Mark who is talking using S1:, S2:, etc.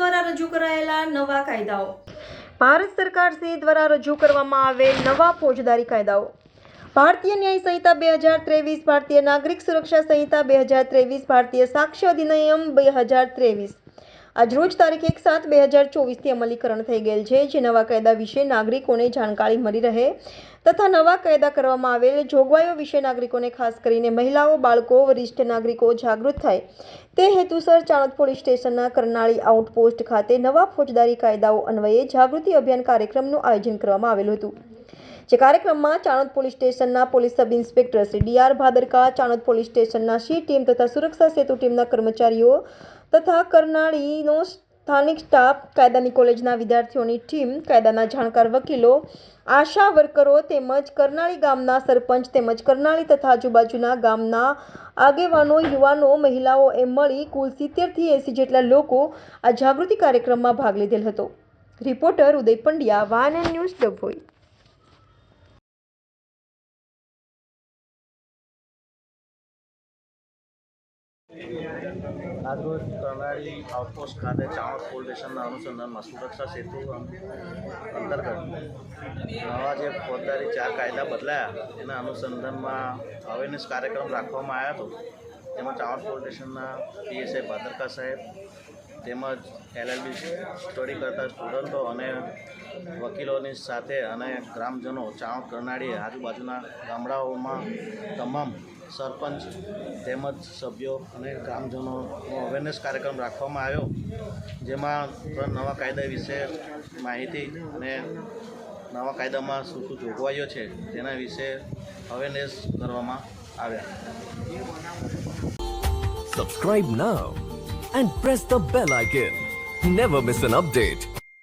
S1: દ્વારા રજૂ કરાયેલા નવા કાયદાઓ। ભારત સરકાર શ્રી દ્વારા રજૂ કરવામાં આવેલ નવા ફોજદારી કાયદાઓ। ભારતીય ન્યાય સંહિતા 2023, ભારતીય નાગરિક સુરક્ષા સંહિતા 2023, ભારતીય સાક્ષ્ય અધિનિયમ 2023 આજરોજ તારીખ 1/7/2024થી અમલીકરણ થઈ ગયેલ છે, જે નવા કાયદા વિશે નાગરિકોને જાણકારી મળી રહે તથા નવા કાયદા કરવામાં આવેલ જોગવાઈઓ વિશે નાગરિકોને ખાસ કરીને મહિલાઓ, બાળકો, વરિષ્ઠ નાગરિકો જાગૃત થાય તે હેતુસર ચાણોદ પોલીસ સ્ટેશનના કરનાળી આઉટપોસ્ટ ખાતે નવા ફોજદારી કાયદાઓ અન્વયે જાગૃતિ અભિયાન કાર્યક્રમનું આયોજન કરવામાં આવેલું હતું। જે કાર્યક્રમમાં ચાણોદ પોલીસ સ્ટેશનના police sub inspector Shri D R. Bhadarka, Chanod police સ્ટેશનના સી ટીમ તથા સુરક્ષા સેતુ ટીમના કર્મચારીઓ તથા કરનાળીનો સ્થાનિક સ્ટાફ, કાયદાની કોલેજના વિદ્યાર્થીઓની ટીમ, કાયદાના જાણકાર વકીલો, આશા વર્કરો તેમજ કરનાળી ગામના સરપંચ તેમજ કરનાળી તથા આજુબાજુના ગામના આગેવાનો, યુવાનો, મહિલાઓ એમ મળી કુલ 70 થી 80 જેટલા લોકો આ જાગૃતિ કાર્યક્રમમાં ભાગ લીધેલ હતો। રિપોર્ટર ઉદય પંડ્યા, વાયએનએન ન્યૂઝ, ડભોઈ।
S2: આજરોજ કરનાળી આઉટપોસ્ટ ખાતે ચાણોદ પોલીસ સ્ટેશનના અનુસંધાનમાં સુરક્ષા સેતુ અંતર્ગત નવા જે ફોજદારી 4 કાયદા બદલાયા એના અનુસંધાનમાં અવેરનેસ કાર્યક્રમ રાખવામાં આવ્યો હતો। તેમાં ચાણોદ પોલીસ સ્ટેશનના પીએસઆઈ ભાદરકા સાહેબ તેમજ LLB સ્ટડી કરતા સ્ટુડન્ટો અને વકીલોની સાથે અને ગ્રામજનો, ચાણોદ કરનાળી આજુબાજુના ગામડાઓમાં તમામ સરપંચ તેમજ સભ્યો અને ગ્રામજનોનો અવેરનેસ કાર્યક્રમ રાખવામાં આવ્યો, જેમાં નવા કાયદા વિશે માહિતી અને નવા કાયદામાં શું શું જોગવાઈઓ છે તેના વિશે અવેરનેસ કરવામાં આવ્યા।
S3: Subscribe now and press the bell icon. Never miss an update.